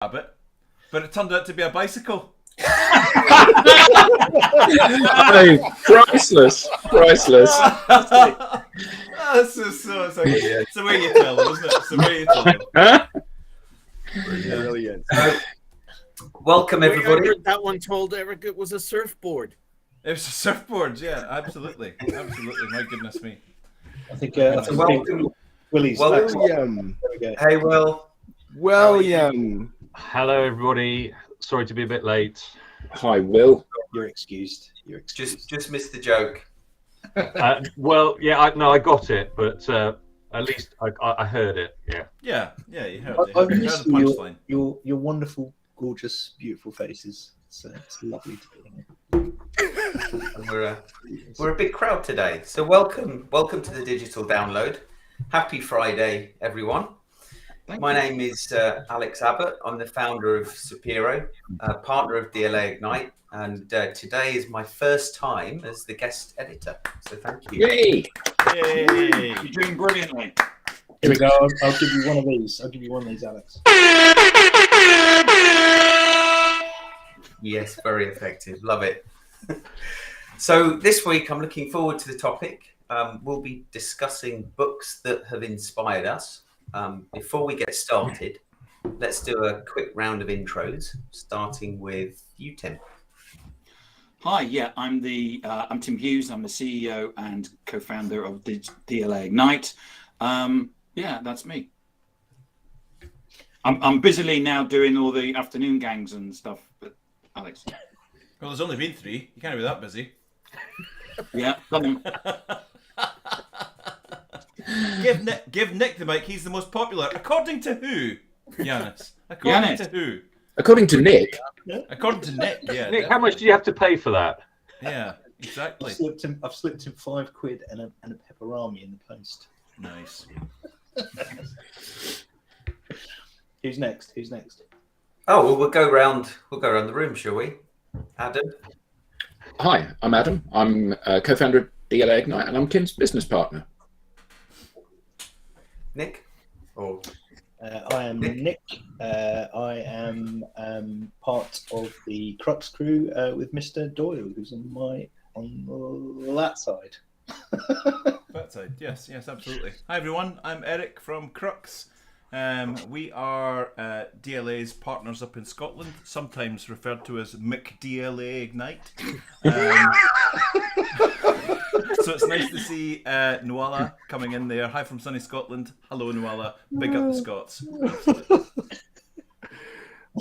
Abbott, but it turned out to be a bicycle. Oh, priceless. It's the way you tell them, isn't it? It's the way you tell them. Brilliant. Welcome, everybody. I heard that one told Eric it was a surfboard. It was a surfboard, yeah, absolutely. My goodness me. I think welcome. Willie's Welcome. back. Hey, Will. William. Hello, everybody. Sorry to be a bit late. Hi, Will. You're excused. Just missed the joke. Well, yeah, I got it, but at least I heard it. Yeah. Yeah, you heard it. I've You heard missed the punchline. your wonderful, gorgeous, beautiful faces. It's lovely to be here. And we're a big crowd today. So welcome to the digital download. Happy Friday, everyone. My name is Alex Abbott. I'm the founder of Sapiro, partner of DLA Ignite, and today is my first time as the guest editor. So thank you. Yay! Yay! You're doing brilliantly. Here we go. I'll give you one of these. Alex. Yes, very effective. Love it. So this week, I'm looking forward to the topic. We'll be discussing books that have inspired us. Before we get started, let's do a quick round of intros, starting with you, Tim. Hi, yeah, I'm Tim Hughes. I'm the CEO and co-founder of DLA Ignite. Yeah, that's me. I'm busily now doing all the afternoon gangs and stuff. But Alex, Well, there's only been 3. You can't be that busy. yeah, got them. Give Nick the mic. He's the most popular. According to who, Yanis? According to who? According to Nick. According to Nick, yeah. Nick, how much do you have to pay for that? Yeah, exactly. I've slipped him £5 and a pepperami in the post. Nice. Who's next? Oh, well, we'll go round the room, shall we? Adam. Hi, I'm Adam. I'm co-founder of DLA Ignite, and I'm Kim's business partner. Nick. Or I am Nick. I am part of the Crux crew with Mr. Doyle, who's on that side. That side, yes, absolutely. Hi everyone, I'm Eric from Crux. We are DLA's partners up in Scotland, sometimes referred to as McDLA Ignite. So it's nice to see Nuala coming in there. Hi from sunny Scotland. Hello, Nuala. Big up the Scots.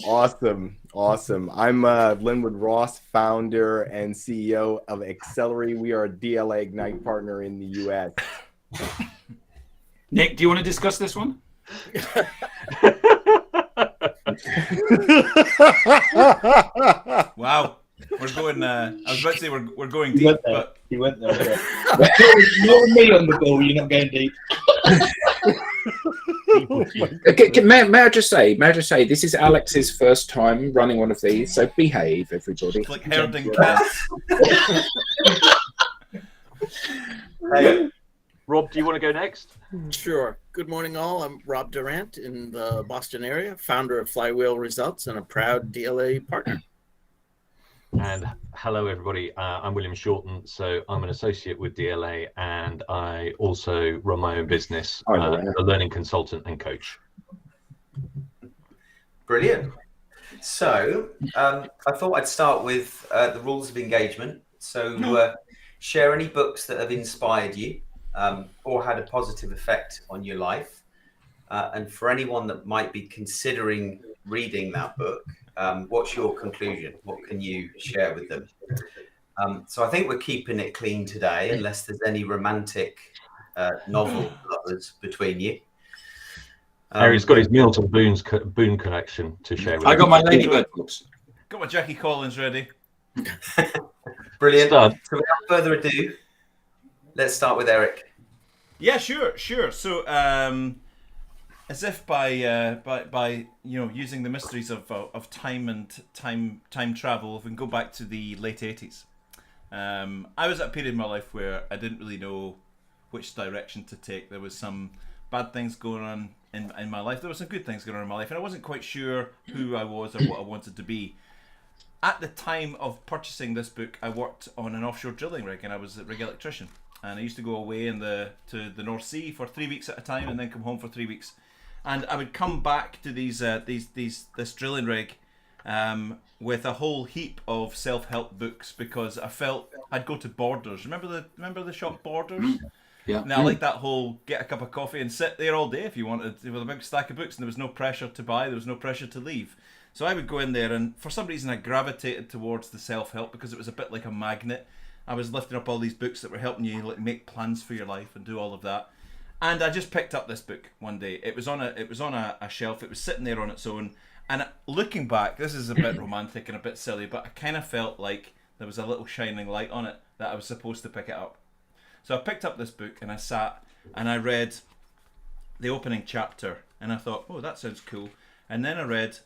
Awesome. I'm Linwood Ross, founder and CEO of Accelerate. We are a DLA Ignite partner in the US. Nick, do you want to discuss this one? Wow. We're going, I was about to say we're going deep, but... He went there. You're me on the ball, you're not going deep. Okay, may I just say, this is Alex's first time running one of these, so behave, everybody. It's like herding cats. hey, Rob, do you want to go next? Sure. Good morning, all. I'm Rob Durant in the Boston area, founder of Flywheel Results and a proud DLA partner. And hello, everybody. I'm William Shorten, so I'm an associate with DLA, and I also run my own business, a learning consultant and coach. brilliant. So I thought I'd start with the rules of engagement. So share any books that have inspired you or had a positive effect on your life. And for anyone that might be considering reading that book, what's your conclusion? What can you share with them? So I think we're keeping it clean today, unless there's any romantic novel lovers between you. Harry's got his Milton Boone collection to share with I us. got my Ladybird books. Got my Jackie Collins ready. Brilliant. Stud. So without further ado, let's start with Eric. Yeah, sure. So, as if by using the mysteries of time and time travel, if we can go back to the late 80s. I was at a period in my life where I didn't really know which direction to take. There was some bad things going on in my life. There were some good things going on in my life, and I wasn't quite sure who I was or what I wanted to be. At the time of purchasing this book, I worked on an offshore drilling rig, and I was a rig electrician. And I used to go away to the North Sea for 3 weeks at a time, and then come home for 3 weeks. And I would come back to this drilling rig with a whole heap of self-help books, because I felt I'd go to Borders. Remember the shop Borders? Yeah. Now I like that whole get a cup of coffee and sit there all day if you wanted, with a big stack of books, and there was no pressure to buy, there was no pressure to leave. So I would go in there, and for some reason I gravitated towards the self-help because it was a bit like a magnet. I was lifting up all these books that were helping you like make plans for your life and do all of that. And I just picked up this book one day. It was on a shelf. It was sitting there on its own. And looking back, this is a bit romantic and a bit silly, but I kind of felt like there was a little shining light on it that I was supposed to pick it up. So I picked up this book and I sat and I read the opening chapter, and I thought, oh, that sounds cool. And then I read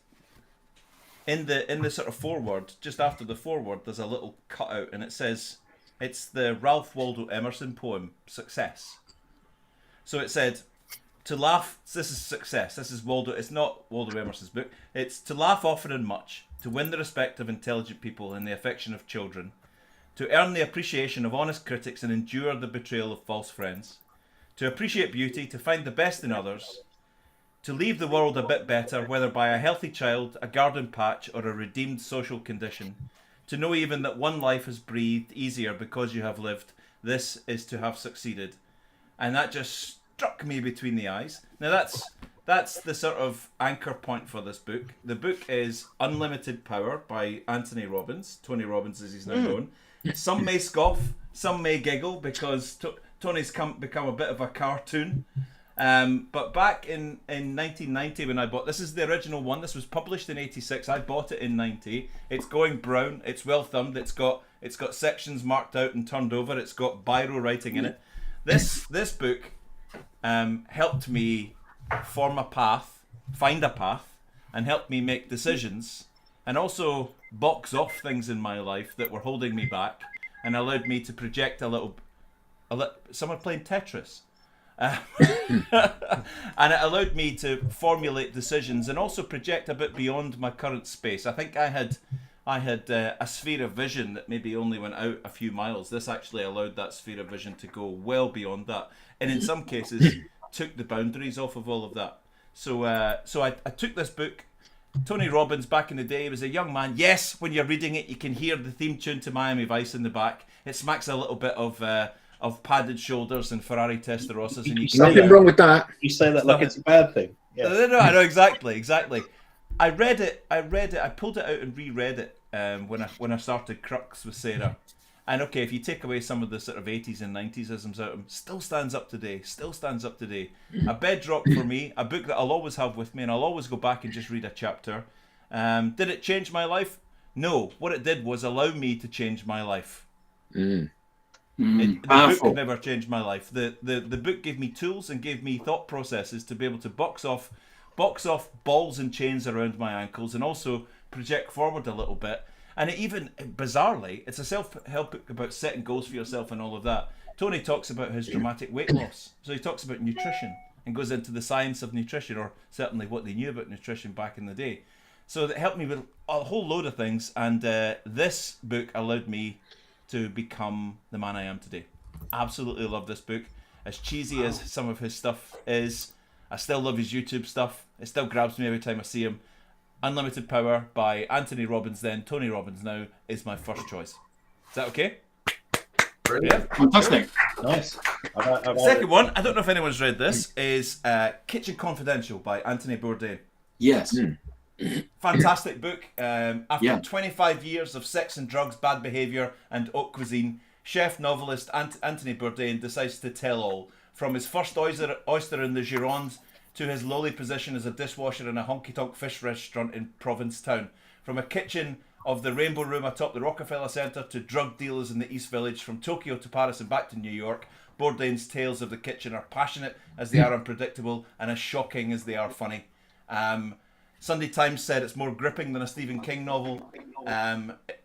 in the sort of foreword, just after the foreword, there's a little cutout, and it says it's the Ralph Waldo Emerson poem Success. So it said, to laugh, this is success. This is Waldo. It's not Waldo Emerson's book. It's to laugh often and much, to win the respect of intelligent people and the affection of children, to earn the appreciation of honest critics and endure the betrayal of false friends, to appreciate beauty, to find the best in others, to leave the world a bit better, whether by a healthy child, a garden patch, or a redeemed social condition, to know even that one life is breathed easier because you have lived. This is to have succeeded. And that just struck me between the eyes. Now that's the sort of anchor point for this book. The book is Unlimited Power by Anthony Robbins. Tony Robbins, as he's now known. Some may scoff, some may giggle, because Tony's become a bit of a cartoon. But back in 1990 when I bought, this is the original one. This was published in 86. I bought it in 90. It's going brown. It's well thumbed. It's got sections marked out and turned over. It's got biro writing in it. This book helped me form a path, find a path, and helped me make decisions, and also box off things in my life that were holding me back, and allowed me to project a little. Someone playing Tetris. And it allowed me to formulate decisions and also project a bit beyond my current space. I think I had a sphere of vision that maybe only went out a few miles. This actually allowed that sphere of vision to go well beyond that, and in some cases took the boundaries off of all of that. So I took this book. Tony Robbins, back in the day, was a young man. Yes, when you're reading it, you can hear the theme tune to Miami Vice in the back. It smacks a little bit of padded shoulders and Ferrari Testarossas. And nothing wrong with that. You say that like it's a bad thing. Yeah. No, I know exactly. I read it. I pulled it out and reread it when I started Crux with Sarah. And okay, if you take away some of the sort of 80s and 90s isms out of them, still stands up today. A bedrock for me, a book that I'll always have with me, and I'll always go back and just read a chapter. Did it change my life? No. What it did was allow me to change my life. The book never changed my life. The book gave me tools and gave me thought processes to be able to box off balls and chains around my ankles, and also project forward a little bit. And it even, bizarrely, it's a self-help book about setting goals for yourself and all of that. Tony talks about his dramatic weight loss. So he talks about nutrition and goes into the science of nutrition, or certainly what they knew about nutrition back in the day. So that helped me with a whole load of things, and this book allowed me to become the man I am today. Absolutely love this book. As cheesy as some of his stuff is, I still love his YouTube stuff. It still grabs me every time I see him. Unlimited Power by Anthony Robbins, then Tony Robbins now, is my first choice. Is that okay? Brilliant. Yeah. Fantastic. Nice. Second one, I don't know if anyone's read this, is Kitchen Confidential by Anthony Bourdain. Yes. Fantastic book. After 25 years of sex and drugs, bad behaviour, and haute cuisine, chef novelist Anthony Bourdain decides to tell all. From his first oyster in the Gironde to his lowly position as a dishwasher in a honky-tonk fish restaurant in Provincetown. From a kitchen of the Rainbow Room atop the Rockefeller Center to drug dealers in the East Village, from Tokyo to Paris and back to New York, Bourdain's tales of the kitchen are passionate as they are unpredictable, and as shocking as they are funny. Sunday Times said it's more gripping than a Stephen King novel.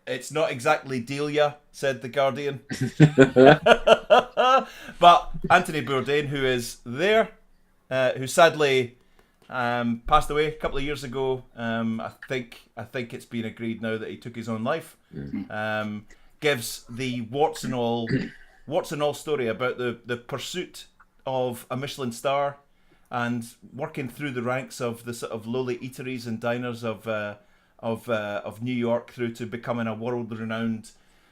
It's not exactly Delia, said The Guardian. But Anthony Bourdain, who is there, who sadly Passed away a couple of years ago. I think it's been agreed now that he took his own life. Gives the warts and all story about the pursuit of a Michelin star and working through the ranks of the sort of lowly eateries and diners of New York through to becoming a world-renowned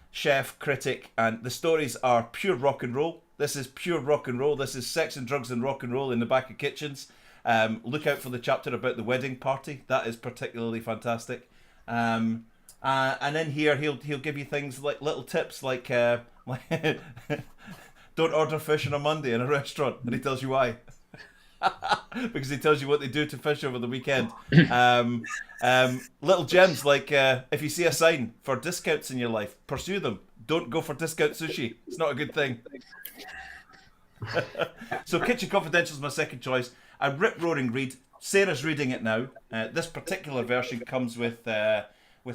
chef, critic. And the stories are pure rock and roll. This is pure rock and roll. This is sex and drugs and rock and roll in the back of kitchens. Look out for the chapter about the wedding party. That is particularly fantastic. And in here, he'll give you things like little tips like don't order fish on a Monday in a restaurant, and he tells you why. Because he tells you what they do to fish over the weekend. Little gems like if you see a sign for discounts in your life, pursue them. Don't go for discount sushi. It's not a good thing. So Kitchen Confidential is my second choice. A rip-roaring read. Sarah's reading it now. This particular version comes with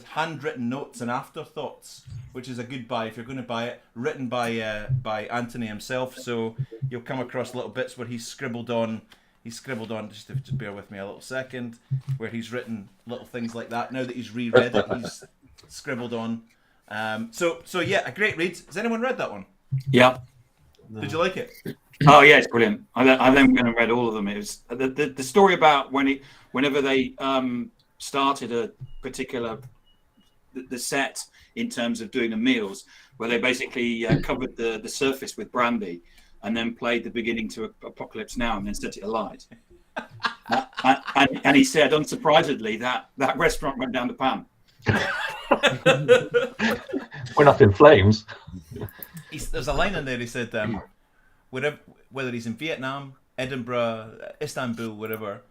handwritten notes and afterthoughts, which is a good buy if you're going to buy it. Written by Anthony himself, so you'll come across little bits where he's scribbled on. Just bear with me a little second, where he's written little things like that. Now that he's reread it, he's scribbled on. So yeah, a great read. Has anyone read that one? Yeah. Did you like it? Oh yeah, it's brilliant. I then went and read all of them. It was the story about whenever they started a particular the set in terms of doing the meals, where they basically covered the surface with brandy and then played the beginning to Apocalypse Now and then set it alight. And he said, unsurprisingly, that restaurant went down the pan. Went up in flames. There's a line in there. He said, whether he's in Vietnam, Edinburgh, Istanbul, wherever,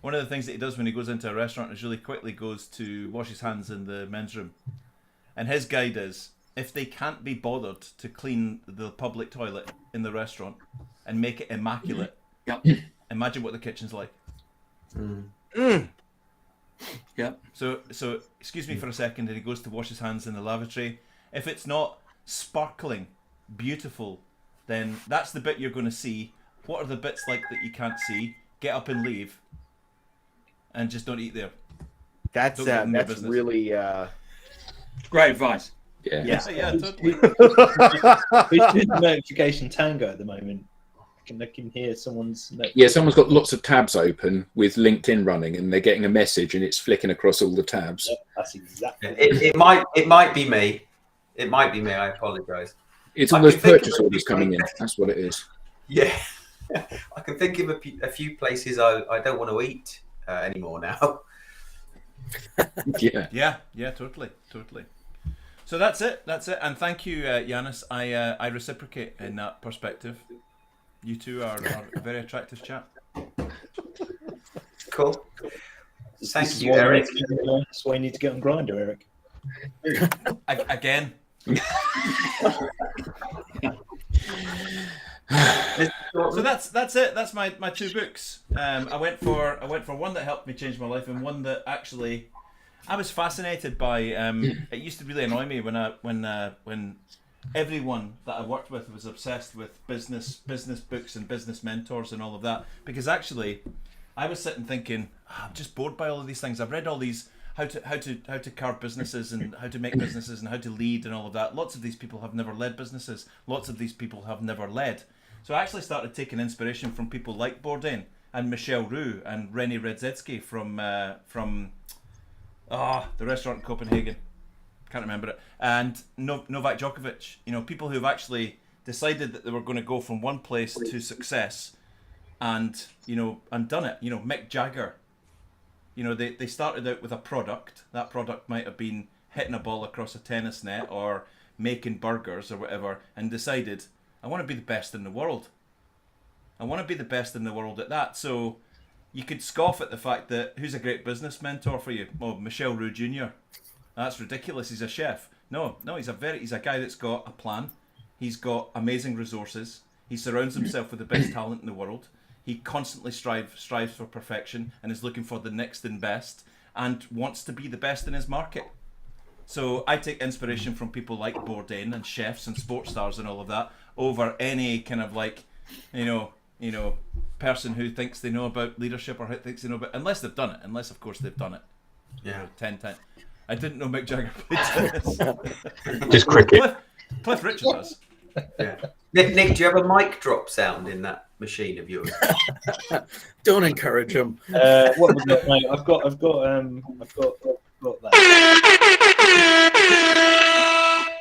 one of the things that he does when he goes into a restaurant is really quickly goes to wash his hands in the men's room. And his guide is, if they can't be bothered to clean the public toilet in the restaurant and make it immaculate, imagine what the kitchen's like. Yeah. So excuse me for a second, and he goes to wash his hands in the lavatory. If it's not sparkling, beautiful, then that's the bit you're going to see. What are the bits like that you can't see? Get up and leave, and just don't eat there. That's really great advice. Yeah, totally. Who's doing the notification tango at the moment? I can hear someone's. Yeah, someone's got lots of tabs open with LinkedIn running, and they're getting a message, and it's flicking across all the tabs. Yep, that's exactly. It might be me. It might be me. I apologise. It's all those purchase orders coming in. That's what it is. Yeah, I can think of a few places I don't want to eat anymore now. Yeah, totally. So that's it, and thank you, Yanis. I reciprocate in that perspective. You two are a very attractive chap. Cool. Thank you, Eric. That's why you need to get on Grindr, Eric. Again. So that's it. That's my two books. I went for one that helped me change my life, and one that actually I was fascinated by. It used to really annoy me when everyone that I worked with was obsessed with business books and business mentors and all of that, because actually I was sitting thinking, I'm just bored by all of these things. I've read all these how to carve businesses and how to make businesses and how to lead and all of that. Lots of these people have never led businesses. Lots of these people have never led. So I actually started taking inspiration from people like Bourdain and Michel Roux and Rennie Redzetsky from the restaurant in Copenhagen. Can't remember it. And Novak Djokovic. People who've actually decided that they were going to go from one place to success, and done it. Mick Jagger. They started out with a product. That product might have been hitting a ball across a tennis net or making burgers or whatever, and decided, I want to be the best in the world. I want to be the best in the world at that. So you could scoff at the fact that, who's a great business mentor for you? Oh, Michel Roux Jr. That's ridiculous. He's a chef. No, he's a guy that's got a plan. He's got amazing resources. He surrounds himself with the best talent in the world. He constantly strives for perfection and is looking for the next and best, and wants to be the best in his market. So I take inspiration from people like Bourdain and chefs and sports stars and all of that over any kind of you know, person who thinks they know about leadership or who thinks they know about, unless they've done it, unless of course they've done it. Yeah. You know, 10 times. I didn't know Mick Jagger played tennis. Just cricket. Cliff Richard does. Yeah. Nick, do you have a mic drop sound in that machine of yours? Don't encourage him. What was that? No, I've got that.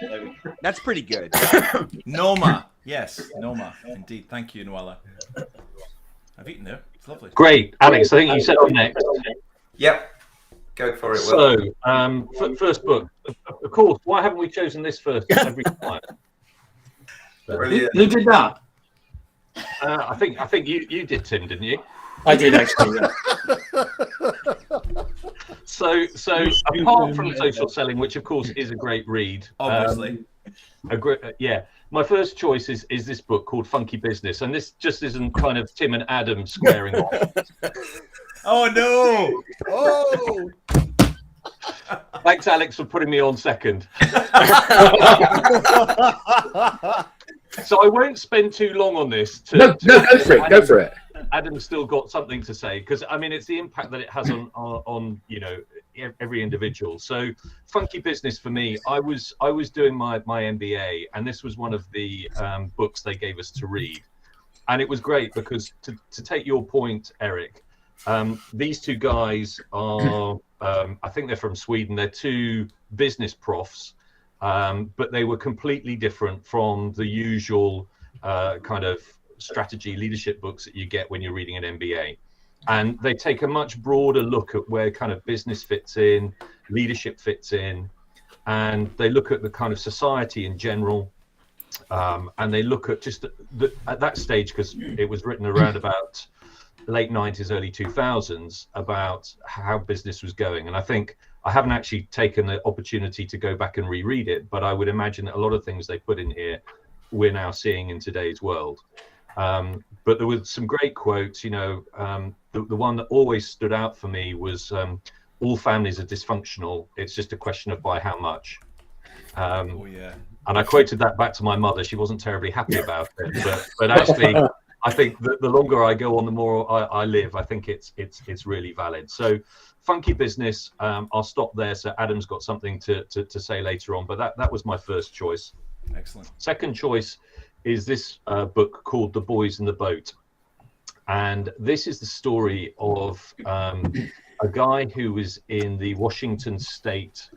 There we go. That's pretty good. Noma. Yes, Noma. Indeed. Thank you, Noella. I've eaten there. It's lovely. Great, Alex. I think you said on next. Yep. Go for it, Will. So, first book. Of course, why haven't we chosen this first every time? Brilliant. Who did that? I think you did, Tim, didn't you? I did actually. Yeah. So apart from Social Selling, which of course is a great read, Obviously. yeah. My first choice is this book called Funky Business, and this just isn't kind of Tim and Adam squaring off. Oh no! Oh, Thanks, Alex, for putting me on second. So I won't spend too long on this. No, go for it. Go for it. Adam's still got something to say because I mean it's the impact that it has on you know every individual. So Funky Business for me, I was doing my MBA, and this was one of the books they gave us to read, and it was great because to take your point, Eric, these two guys are I think they're from Sweden. They're two business profs, but they were completely different from the usual kind of strategy leadership books that you get when you're reading an MBA. And they take a much broader look at where kind of business fits in, leadership fits in, and they look at the kind of society in general. And they look at just at that stage, because it was written around about late 90s, early 2000s, about how business was going. And I think I haven't actually taken the opportunity to go back and reread it, but I would imagine that a lot of things they put in here we're now seeing in today's world. But there were some great quotes, you know, the one that always stood out for me was all families are dysfunctional. It's just a question of by how much. Oh yeah. And I quoted that back to my mother. She wasn't terribly happy about it, but actually, I think that the longer I go on, the more I live. I think it's really valid. So, Funky Business. I'll stop there. So Adam's got something to say later on, but that was my first choice. Excellent. Second choice is this book called The Boys in the Boat, and this is the story of a guy who was in the Washington State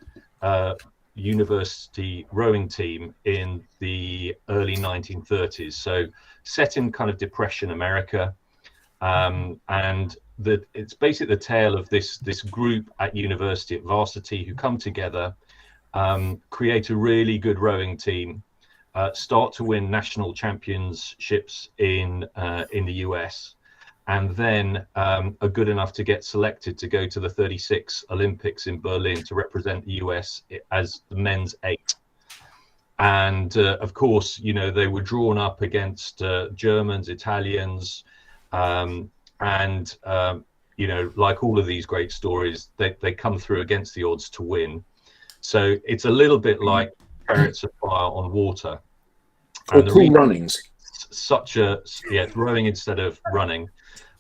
University rowing team in the early 1930s. So set in kind of Depression America, and it's basically the tale of this group at university at varsity who come together, create a really good rowing team, start to win national championships in the US, and then are good enough to get selected to go to the 36 Olympics in Berlin to represent the US as the men's 8. And of course, you know, they were drawn up against Germans, Italians, and you know, like all of these great stories, they come through against the odds to win. So it's a little bit like Chariots of Fire on water. Or Cool Runnings. Such a rowing instead of running.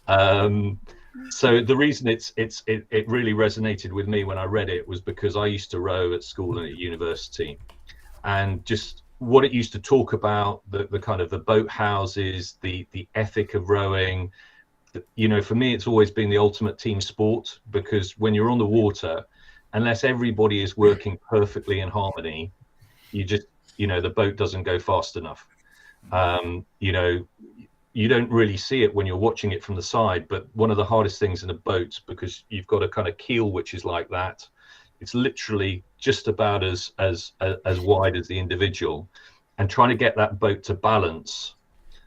So the reason it really resonated with me when I read it was because I used to row at school and at university, and just what it used to talk about, the kind of the boat houses, the ethic of rowing. You know, for me, it's always been the ultimate team sport, because when you're on the water, unless everybody is working perfectly in harmony, you know, the boat doesn't go fast enough. You know, you don't really see it when you're watching it from the side, but one of the hardest things in a boat, because you've got a kind of keel which is like that, it's literally just about as wide as the individual, and trying to get that boat to balance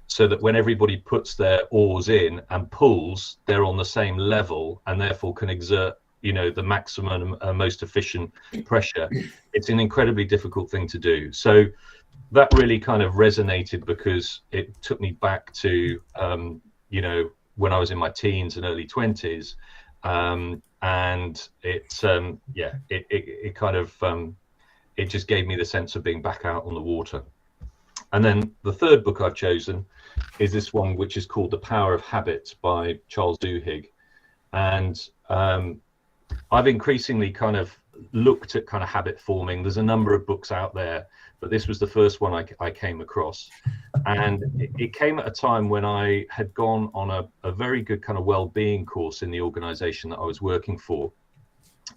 so that when everybody puts their oars in and pulls, they're on the same level and therefore can exert, you know, the maximum most efficient pressure. It's an incredibly difficult thing to do. So that really kind of resonated, because it took me back to you know, when I was in my teens and early 20s, and it kind of it just gave me the sense of being back out on the water. And then the third book I've chosen is this one, which is called The Power of Habit by Charles Duhigg. And I've increasingly kind of looked at kind of habit forming. There's a number of books out there, but this was the first one I came across. And it came at a time when I had gone on a very good kind of well-being course in the organization that I was working for.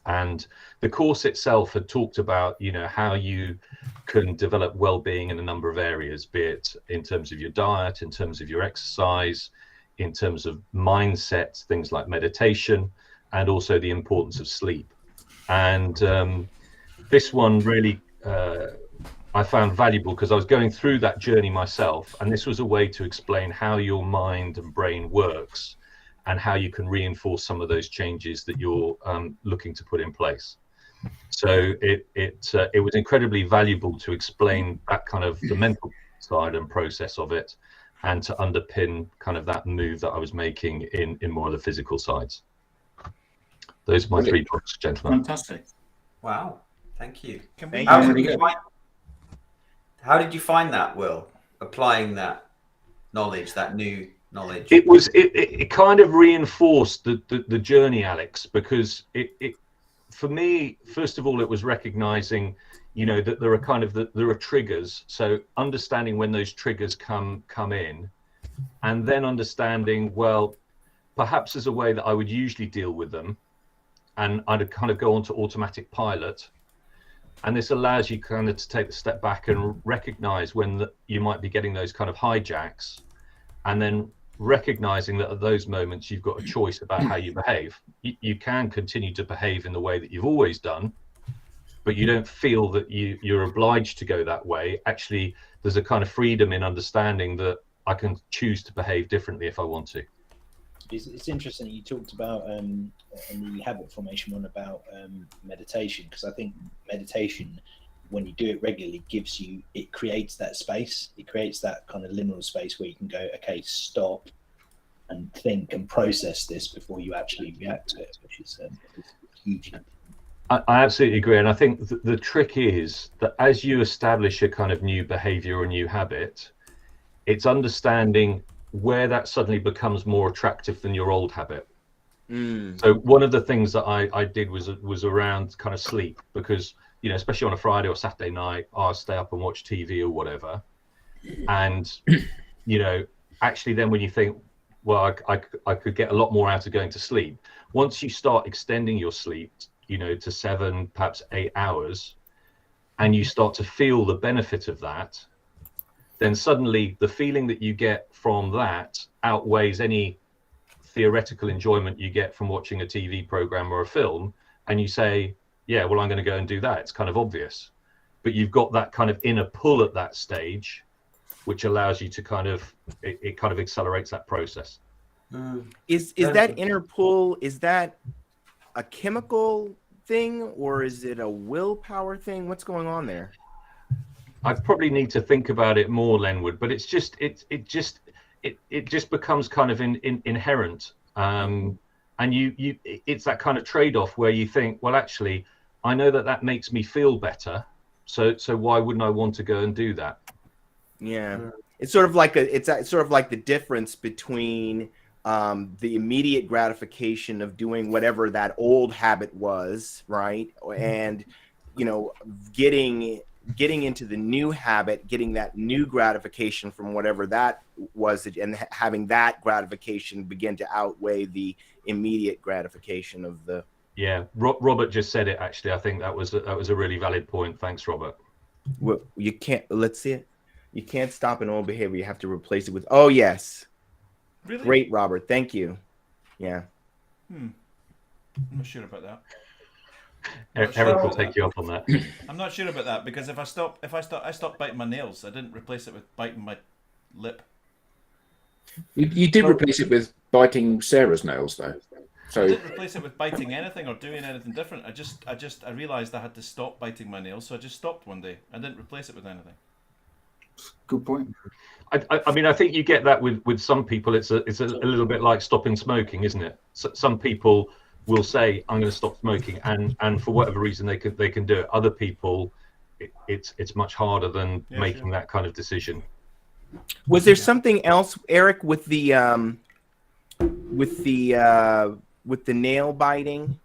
And the course itself had talked about, you know, how you can develop well-being in a number of areas, be it in terms of your diet, in terms of your exercise, in terms of mindset, things like meditation, and also the importance of sleep. And this one really I found valuable because I was going through that journey myself, and this was a way to explain how your mind and brain works and how you can reinforce some of those changes that you're looking to put in place. So it was incredibly valuable to explain that kind of the mental side and process of it, and to underpin kind of that move that I was making in more of the physical sides. Those are my 3 books, gentlemen. Fantastic. Wow, thank you. How did you find that, Will? Applying that knowledge, that new knowledge. It kind of reinforced the journey, Alex, because it for me, first of all, it was recognizing, you know, that there are triggers. So understanding when those triggers come in, and then understanding, well, perhaps there's a way that I would usually deal with them, and I'd kind of go onto automatic pilot. And this allows you kind of to take a step back and recognize when you might be getting those kind of hijacks, and then recognizing that at those moments you've got a choice about how you behave. You can continue to behave in the way that you've always done, but you don't feel that you're obliged to go that way. Actually, there's a kind of freedom in understanding that I can choose to behave differently if I want to. It's interesting you talked about in the habit formation one about meditation, because I think meditation, when you do it regularly, it creates that space. It creates that kind of liminal space where you can go, okay, stop and think and process this before you actually react to it, which is huge. I absolutely agree. And I think the trick is that as you establish a kind of new behavior or new habit, it's understanding where that suddenly becomes more attractive than your old habit. So one of the things that I did was around kind of sleep, because, you know, especially on a Friday or Saturday night, I'll stay up and watch TV or whatever. And, you know, actually then when you think, well, I could get a lot more out of going to sleep. Once you start extending your sleep, you know, to 7, perhaps 8 hours, and you start to feel the benefit of that, then suddenly the feeling that you get from that outweighs any theoretical enjoyment you get from watching a TV program or a film. And you say, yeah, well, I'm going to go and do that. It's kind of obvious. But you've got that kind of inner pull at that stage, which allows you to kind of, it kind of accelerates that process. Is that inner pull, is that a chemical thing, or is it a willpower thing? What's going on there? I probably need to think about it more, Lenwood, but it's just it just becomes kind of inherent, and it's that kind of trade-off where you think, well, actually, I know that makes me feel better, so why wouldn't I want to go and do that? Yeah, it's sort of like the difference between the immediate gratification of doing whatever that old habit was, right, and, you know, getting into the new habit, getting that new gratification from whatever that was, and having that gratification begin to outweigh the immediate gratification of the. Yeah, Robert just said it. Actually, I think that was a really valid point. Thanks, Robert. Well, you can't. Let's see it. You can't stop an old behavior. You have to replace it with. Oh yes. Really? Great, Robert. Thank you. Yeah. I'm not sure about that. Eric will take you up on that. I'm not sure about that, because I stopped biting my nails. I didn't replace it with biting my lip. You did replace it with biting Sarah's nails, though. So I didn't replace it with biting anything or doing anything different. I realized I had to stop biting my nails, so I just stopped one day. I didn't replace it with anything. Good point. I mean, I think you get that with some people. It's a little bit like stopping smoking, isn't it? So, some people will say, I'm going to stop smoking, and for whatever reason they can do it. Other people, it's much harder than making that kind of decision. Was there something else, Eric, with the nail biting?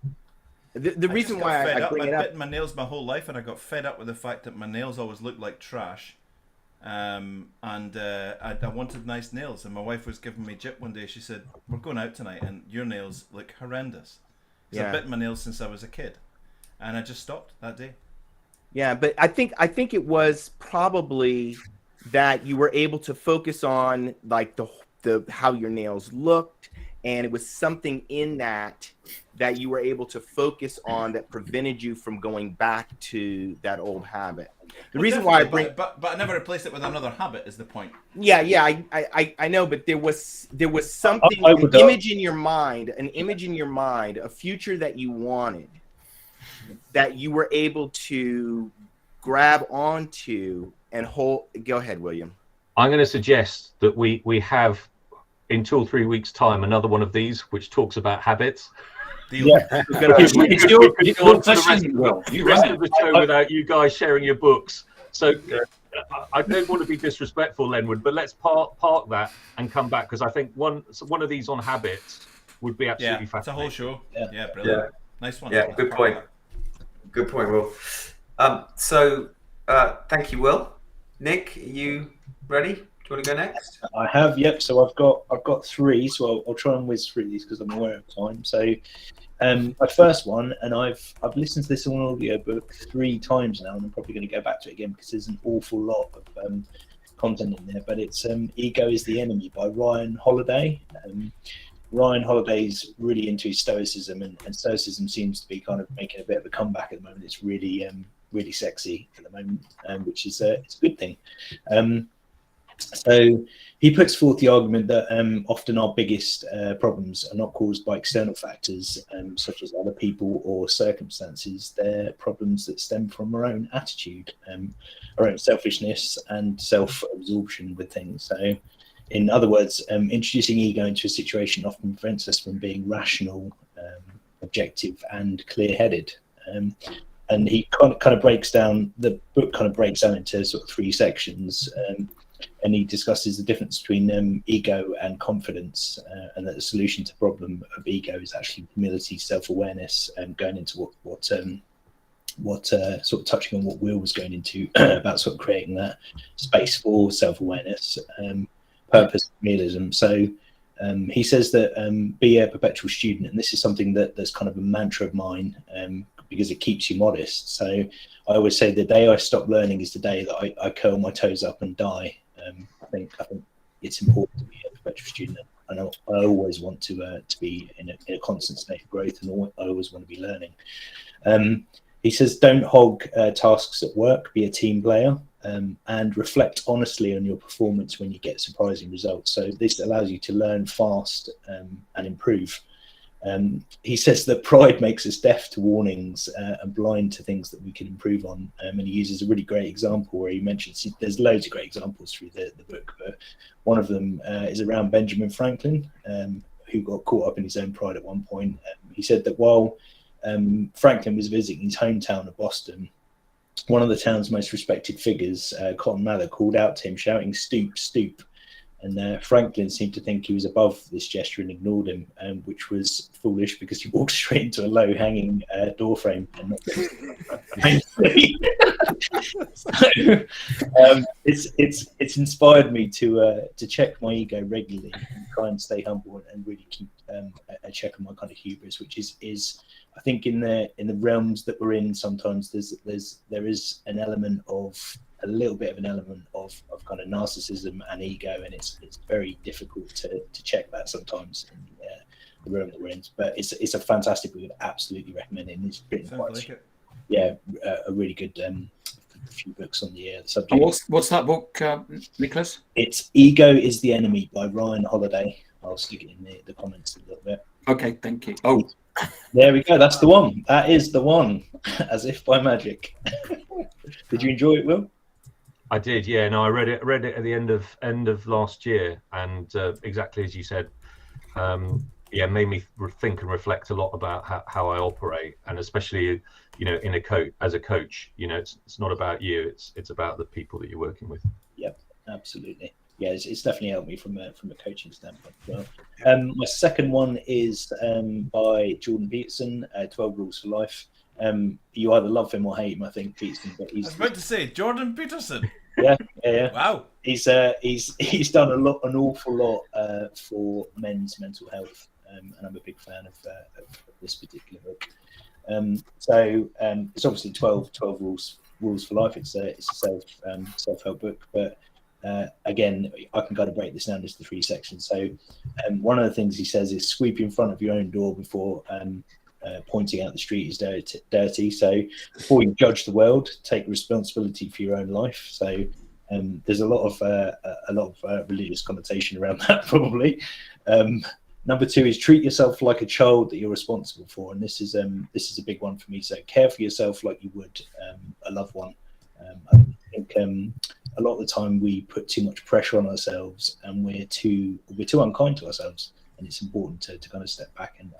The reason why I bring it up, I've bitten my nails my whole life, and I got fed up with the fact that my nails always looked like trash. I wanted nice nails, and my wife was giving me jip one day. She said, "We're going out tonight, and your nails look horrendous." Because I've bitten my nails since I was a kid, and I just stopped that day. Yeah, but I think it was probably that you were able to focus on like the how your nails looked, and it was something in that you were able to focus on that prevented you from going back to that old habit. The reason why I bring, but I never replaced it with another habit is the point. Yeah, I know, but there was something, an image in your mind, a future that you wanted, that you were able to grab onto and hold. Go ahead, William. I'm going to suggest that we have in 2 or 3 weeks' time another one of these which talks about habits. Yeah. It's your session, Will. You rest run of the show without you guys sharing your books. So I don't want to be disrespectful, Lenwood, but let's park that and come back, because I think one of these on habits would be absolutely fascinating. It's a whole show. Yeah, brilliant. Yeah. Nice one. Yeah, good point. Good point, Will. Thank you, Will. Nick, are you ready? Do you want to go next? I have, yep. So I've got 3, so I'll try and whiz through these because I'm aware of time. So my first one, and I've listened to this on an audiobook 3 times now, and I'm probably going to go back to it again because there's an awful lot of content in there. But it's Ego is the Enemy by Ryan Holiday. Ryan Holiday's really into Stoicism, and Stoicism seems to be kind of making a bit of a comeback at the moment. It's really really sexy at the moment, which is it's a good thing. So he puts forth the argument that often our biggest problems are not caused by external factors such as other people or circumstances. They're problems that stem from our own attitude, our own selfishness and self-absorption with things. So in other words, introducing ego into a situation often prevents us from being rational, objective and clear-headed. And he kind of breaks down, the book kind of breaks down into sort of 3 sections. And he discusses the difference between ego and confidence, and that the solution to the problem of ego is actually humility, self-awareness, and going into what sort of touching on what Will was going into about sort of creating that space for self-awareness, purpose, realism. So he says that be a perpetual student, and this is something that's kind of a mantra of mine, because it keeps you modest. So I always say the day I stop learning is the day that I curl my toes up and die. I think it's important to be a perpetual student, and I always want to be in a constant state of growth, and I always want to be learning. He says, don't hog tasks at work, be a team player, and reflect honestly on your performance when you get surprising results. So this allows you to learn fast and improve. He says that pride makes us deaf to warnings and blind to things that we can improve on. And he uses a really great example where he mentions, there's loads of great examples through the book, but one of them is around Benjamin Franklin, who got caught up in his own pride at one point. He said that while Franklin was visiting his hometown of Boston, one of the town's most respected figures, Cotton Mather, called out to him shouting, "Stoop, stoop." And Franklin seemed to think he was above this gesture and ignored him, which was foolish because he walked straight into a low-hanging door frame and not it's inspired me to check my ego regularly and try and stay humble and really keep a check on my kind of hubris, which is I think in the realms that we're in, sometimes there is a little bit of an element of kind of narcissism and ego, and it's very difficult to check that sometimes in the realm that we're in. But it's a fantastic book. I'd absolutely recommend it. And it's written a really good few books on the subject. And what's that book, Nicholas? It's Ego is the Enemy by Ryan Holiday. I'll stick it in the comments a little bit. Okay, thank you. Oh, there we go. That's the one. That is the one. As if by magic. Did you enjoy it, Will? I did, yeah. No, I read it at the end of last year, and exactly as you said, made me think and reflect a lot about how I operate, and especially, you know, as a coach, you know, it's not about you, it's about the people that you're working with. Yep, absolutely. Yeah, it's definitely helped me from a coaching standpoint as well. My second one is by Jordan Peterson, 12 Rules for Life. You either love him or hate him, I think, Peterson. But I was about to say Jordan Peterson. Yeah. Wow. He's done an awful lot for men's mental health, and I'm a big fan of this particular book. So it's obviously 12 rules for life. It's a self-help book, but again, I can kind of break this down into 3 sections. So one of the things he says is sweep in front of your own door before pointing out the street is dirty. So before you judge the world, take responsibility for your own life. So there's a lot of religious connotation around that, probably. Number 2 is treat yourself like a child that you're responsible for, and this is a big one for me. So care for yourself like you would a loved one. I think a lot of the time we put too much pressure on ourselves, and we're too unkind to ourselves. And it's important to kind of step back and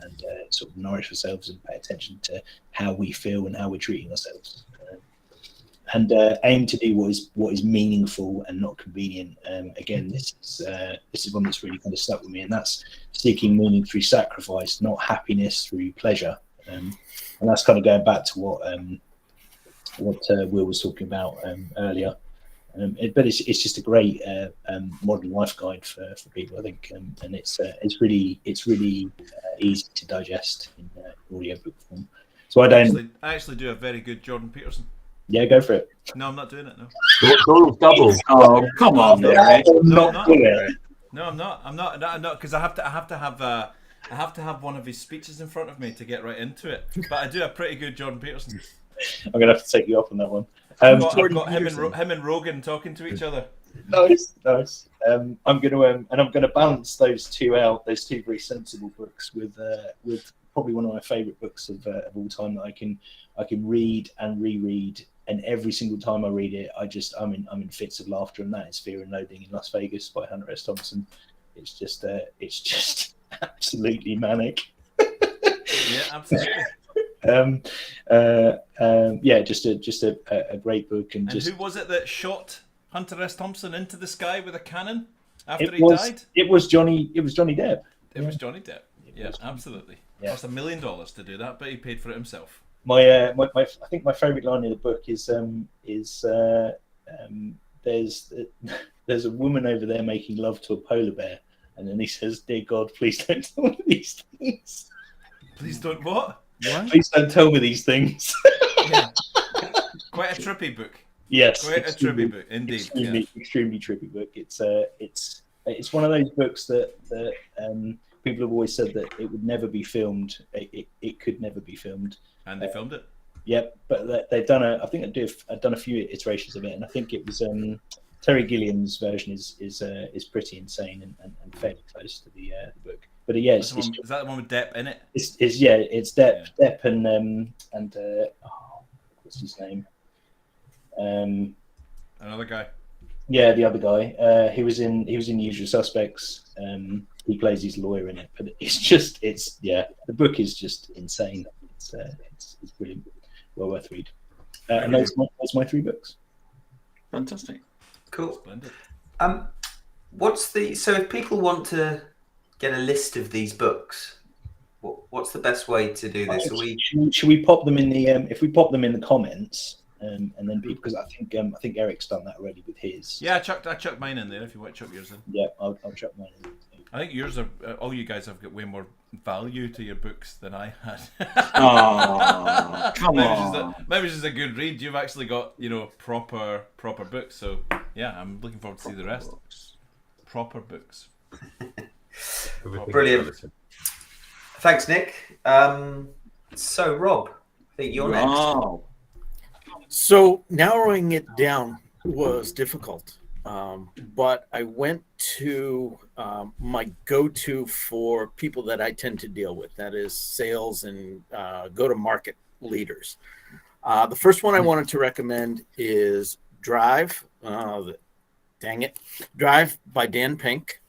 sort of nourish ourselves and pay attention to how we feel and how we're treating ourselves. And aim to do what is meaningful and not convenient. Again, this is one that's really kind of stuck with me, and that's seeking meaning through sacrifice, not happiness through pleasure. And that's kind of going back to what Will was talking about earlier. But it's just a great modern life guide for people, I think, and it's really easy to digest in audio book form. So I actually do a very good Jordan Peterson. Yeah, go for it. No, I'm not doing it. No. Double. Oh, come on, No, Nick. I'm not, because I have to have one of his speeches in front of me to get right into it. But I do a pretty good Jordan Peterson. I'm gonna have to take you up on that one. I've got him and Rogan talking to each other. Nice. I'm gonna balance those two out. Those 2 very sensible books with probably one of my favourite books of all time that I can read and reread, and every single time I read it, I'm in fits of laughter, and that is Fear and Loathing in Las Vegas by Hunter S. Thompson. It's just absolutely manic. Yeah, absolutely. Just a great book, and who was it that shot Hunter S. Thompson into the sky with a cannon after he died? It was Johnny Depp. It was Johnny Depp. Yeah, absolutely. Yeah. Cost $1 million to do that, but he paid for it himself. I think my favourite line in the book is there's a woman over there making love to a polar bear, and then he says, "Dear God, please don't tell me these things." Please don't what? Please don't tell me these things. Yeah. Quite a trippy book. Yes, quite a trippy book indeed. Extremely trippy book. It's one of those books that people have always said that it would never be filmed. It could never be filmed. And they filmed it. Yep, but they've done I've done a few iterations of it, and I think it was Terry Gilliam's version is pretty insane and fairly close to the book. But yes, is that the one with Depp in it? It's Depp, yeah. Depp and what's his name? Another guy. Yeah, the other guy. He was in Usual Suspects. He plays his lawyer in it, but the book is just insane. It's brilliant, well worth read. And those my 3 books. Fantastic, cool. Splendid. So if people want to get a list of these books, what's the best way to do this? Should we pop them in the if we pop them in the comments, and then because I think Eric's done that already with his. Yeah, I chucked mine in there. If you want to chuck yours in. Yeah, I'll chuck mine in. I think yours are all you guys have got way more value to your books than I had. Oh, come on. Maybe it's just a good read. You've actually got proper books. So yeah, I'm looking forward to see the rest. Proper books. Brilliant. Thanks, Nick. So Rob, I think you're next. So narrowing it down was difficult. But I went to my go-to for people that I tend to deal with, that is sales and go-to-market leaders. The first one I wanted to recommend is Drive. Drive by Dan Pink.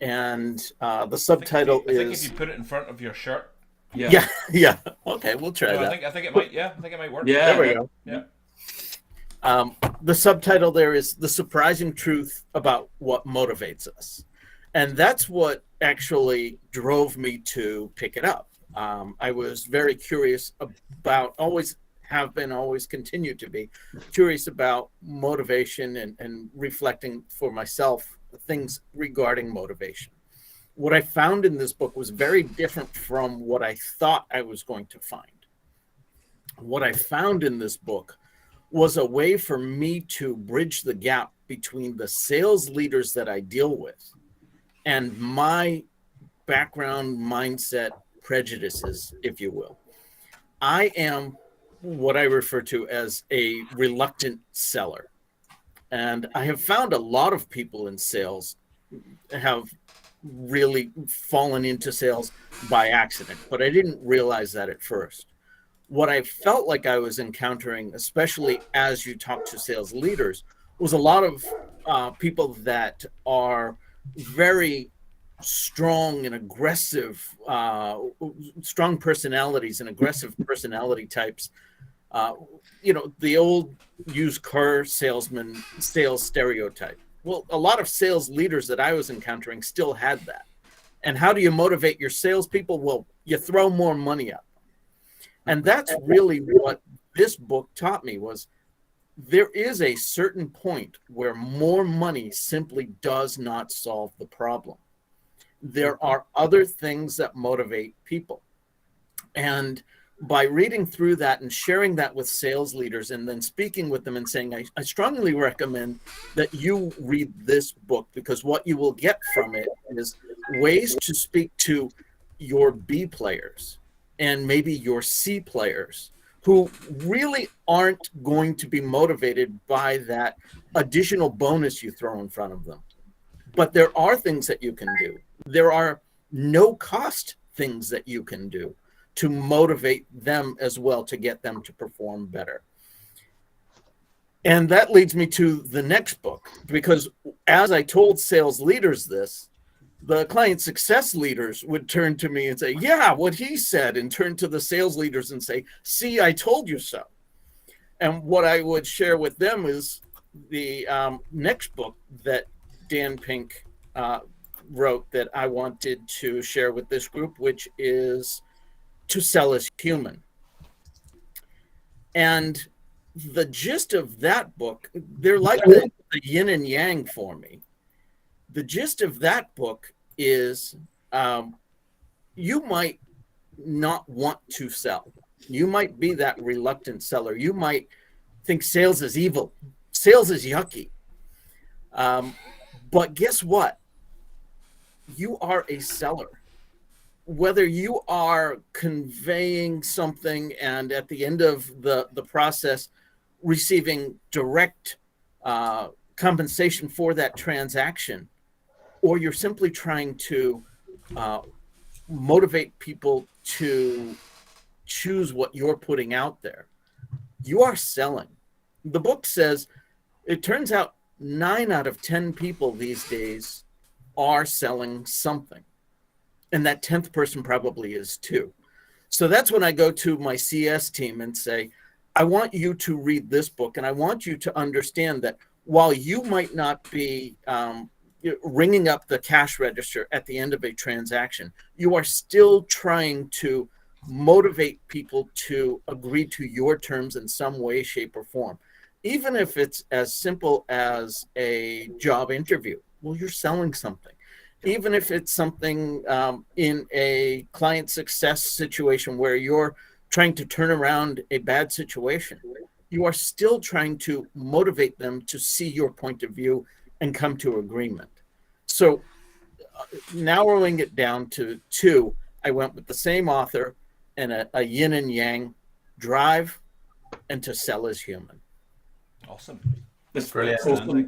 And the subtitle I think is... if you put it in front of your shirt Yeah. Okay, we'll try No, that. I think it might. Yeah, I think it might work. Yeah. There we go. Yeah. The subtitle there is The Surprising Truth About What Motivates Us. And that's what actually drove me to pick it up. I was very curious about, always continue to be curious about motivation and reflecting for myself things regarding motivation. What I found in this book was very different from what I thought I was going to find. What I found in this book was a way for me to bridge the gap between the sales leaders that I deal with and my background, mindset, prejudices, if you will. I am what I refer to as a reluctant seller. And I have found a lot of people in sales have really fallen into sales by accident, but I didn't realize that at first. What I felt like I was encountering, especially as you talk to sales leaders, was a lot of people that are very strong and aggressive, strong personalities and aggressive personality types. The old used car salesman sales stereotype. Well, a lot of sales leaders that I was encountering still had that. And how do you motivate your salespeople? Well, you throw more money at them. And that's really what this book taught me was there is a certain point where more money simply does not solve the problem. There are other things that motivate people. And by reading through that and sharing that with sales leaders and then speaking with them and saying, I strongly recommend that you read this book, because what you will get from it is ways to speak to your B players and maybe your C players who really aren't going to be motivated by that additional bonus you throw in front of them. But there are things that you can do. There are no cost things that you can do to motivate them as well, to get them to perform better. And that leads me to the next book, because as I told sales leaders this, the client success leaders would turn to me and say, yeah, what he said, and turn to the sales leaders and say, see, I told you so. And what I would share with them is the next book that Dan Pink wrote that I wanted to share with this group, which is To Sell is Human. And the gist of that book, they're like the yin and yang for me. The gist of that book is you might not want to sell. You might be that reluctant seller. You might think sales is evil. Sales is yucky. But guess what? You are a seller. Whether you are conveying something and at the end of the process receiving direct compensation for that transaction, or you're simply trying to motivate people to choose what you're putting out there, you are selling. The book says it turns out 9 out of 10 people these days are selling something. And that 10th person probably is too. So that's when I go to my CS team and say, I want you to read this book, and I want you to understand that while you might not be ringing up the cash register at the end of a transaction, you are still trying to motivate people to agree to your terms in some way, shape, or form. Even if it's as simple as a job interview, well, you're selling something. Even if it's something in a client success situation where you're trying to turn around a bad situation, you are still trying to motivate them to see your point of view and come to agreement. So narrowing it down to 2, I went with the same author and a yin and yang, Drive and To Sell is Human. Awesome. That's Brilliant.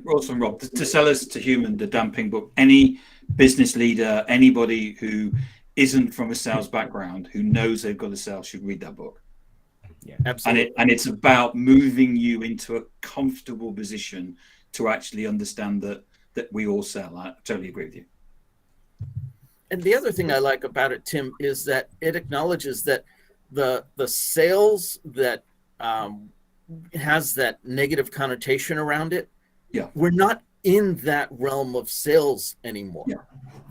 Awesome, Rob. To Sell is to Human, the Dan Pink book. Any business leader, anybody who isn't from a sales background, who knows they've got to sell, should read that book. Yeah, absolutely. And it's about moving you into a comfortable position to actually understand that we all sell. I totally agree with you. And the other thing I like about it, Tim, is that it acknowledges that the sales that has that negative connotation around it, we're not in that realm of sales anymore.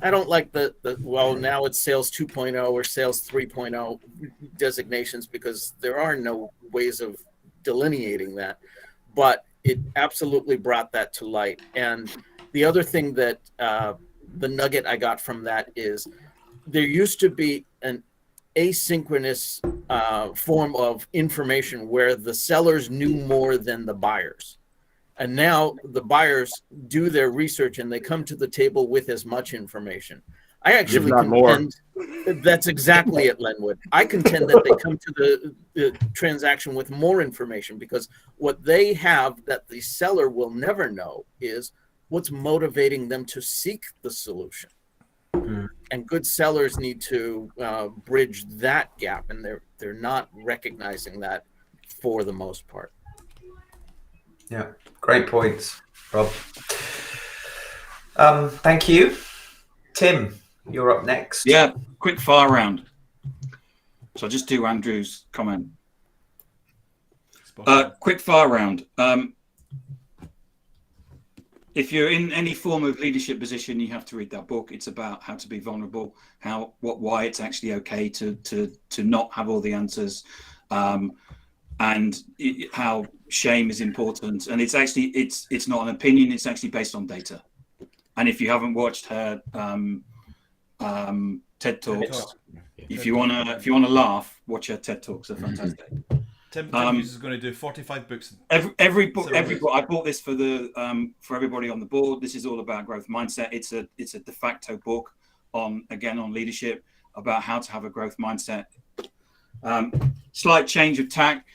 I don't like the well, now it's sales 2.0 or sales 3.0 designations, because there are no ways of delineating that, but it absolutely brought that to light. And the other thing that the nugget I got from that is there used to be an asynchronous form of information where the sellers knew more than the buyers. And now the buyers do their research and they come to the table with as much information. I actually contend that's exactly it, Lenwood. I contend that they come to the transaction with more information, because what they have that the seller will never know is what's motivating them to seek the solution. And good sellers need to bridge that gap, and they're not recognizing that for the most part. Yeah, great points, Rob. Thank you. Tim, you're up next. Yeah, quick fire round. So I'll just do Andrew's comment. Quick fire round. If you're in any form of leadership position, you have to read that book. It's about how to be vulnerable, why it's actually okay to not have all the answers, and how shame is important. And it's actually it's not an opinion. It's actually based on data. And if you haven't watched her TED Talks, if you wanna laugh, watch her TED Talks. They're fantastic. Tim is going to do 45 books. Every book. I bought this for everybody on the board. This is all about growth mindset. It's a de facto book on leadership, about how to have a growth mindset. Slight change of tack.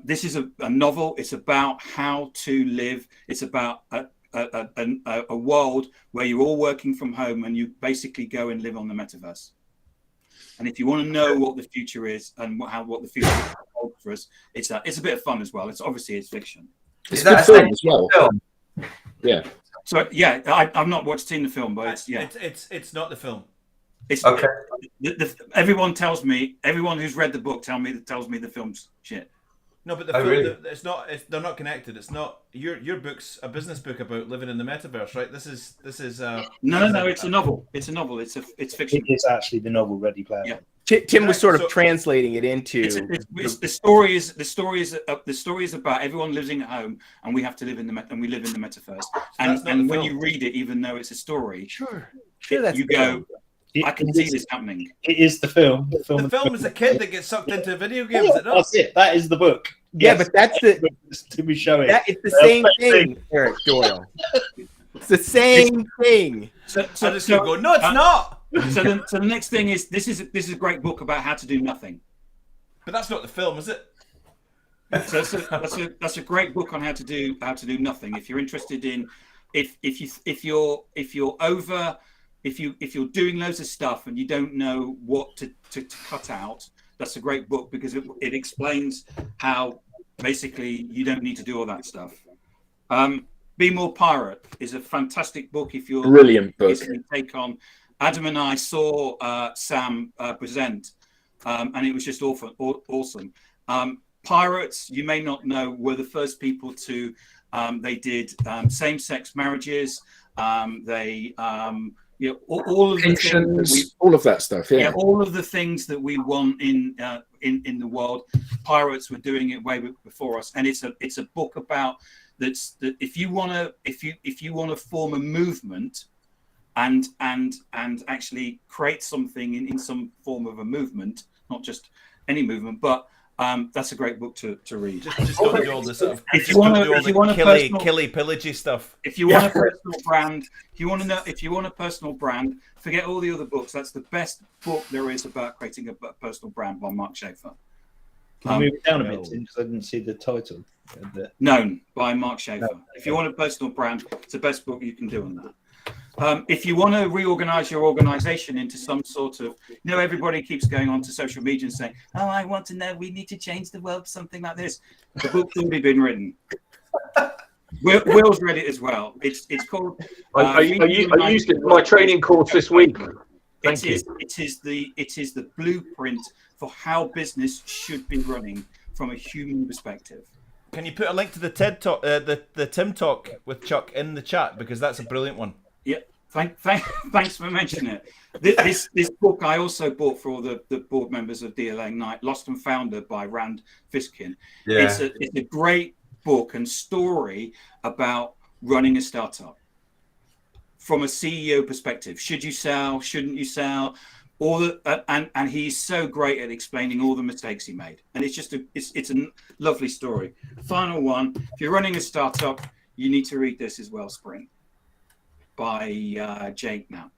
This is a novel. It's about how to live. It's about a world where you're all working from home and you basically go and live on the metaverse. And if you want to know what the future is and what the future holds for us, it's a bit of fun as well. It's fiction. It's a film as well. Yeah. So I've not seen the film, but it's not the film. It's okay. Everyone who's read the book tells me the film's shit. No, but the film, really? They're not connected. It's not your book's a business book about living in the metaverse, right? This is no. It's a novel. It's a novel. It's fiction. It is actually the novel Ready Player One. Yeah. Tim was sort of translating it into. The story is about everyone living at home, and we have to live in the metaverse. And when you read it, even though it's a story, you go, I can see this happening. It is the film. The film is a kid that gets sucked into a video game. Is it not? That's it. That is the book. Yeah, but that's to be showing. It's the same thing, Eric Doyle. It's the same thing. So I just go, no, it's not. So the next thing is this is a great book about how to do nothing. But that's not the film, is it? So that's a great book on how to do nothing. If you're interested in if you're doing loads of stuff and you don't know what to cut out, that's a great book, because it explains how basically you don't need to do all that stuff. Be More Pirate is a fantastic book. If you're brilliant book, take on. Adam and I saw Sam present, and it was just awesome. Pirates, you may not know, were the first people to. They did same-sex marriages. They all of the things all of that stuff. Yeah, all of the things that we want in the world. Pirates were doing it way before us, and it's a book about that if you want to form a movement and actually create something in some form of a movement, not just any movement, but that's a great book to read. Just don't do all this sort of. If you want killy pillagey stuff. If you want a personal brand, if you want a personal brand, forget all the other books. That's the best book there is about creating a personal brand, by Mark Schaefer. Can you move it down a bit, because I didn't see the title. Known by Mark Schaefer. No. If you want a personal brand, it's the best book you can do on that. If you want to reorganize your organization into some sort of, everybody keeps going on to social media and saying, "Oh, I want to know. We need to change the world," something like this. The book's already been written. Will's read it as well. It's called. I used it in my training course this week. Thank you. It is the blueprint for how business should be running from a human perspective. Can you put a link to the TED talk, the Tim talk with Chuck in the chat, because that's a brilliant one. Yeah, thanks for mentioning it. This book I also bought for all the board members of DLA Ignite, Lost and Founded by Rand Fishkin. Yeah. It's a great book and story about running a startup from a CEO perspective. Should you sell? Shouldn't you sell? And he's so great at explaining all the mistakes he made. And it's just it's a lovely story. Final one: if you're running a startup, you need to read this as well. Spring by Jake Knapp.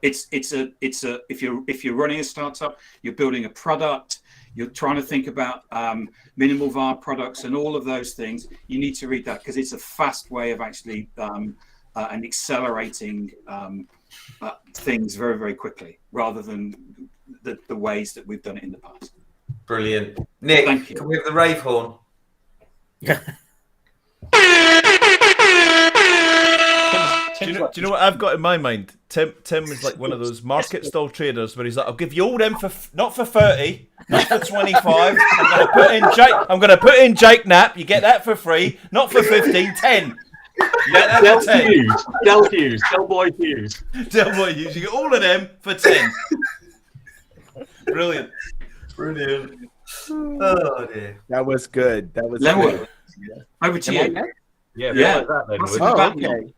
It's a if you're running a startup, you're building a product, you're trying to think about minimal viable products and all of those things. You need to read that because it's a fast way of actually and accelerating things very, very quickly, rather than the ways that we've done it in the past. Brilliant. Nick, Thank you. can we have the rave horn? Do you know what I've got in my mind? Tim is like one of those market stall traders where he's like, I'll give you all them for not for 30, not for 25. I'm gonna put in Jake Knapp. You get that for free, not for 15, 10. You get that for 10. Del Boy Hughes. Del Boy Hughes. You get all of them for 10. Brilliant. Oh dear. That was good. That was Lenwood, good. over to you. Yeah. Yeah. Like that, then. That's Oh, okay.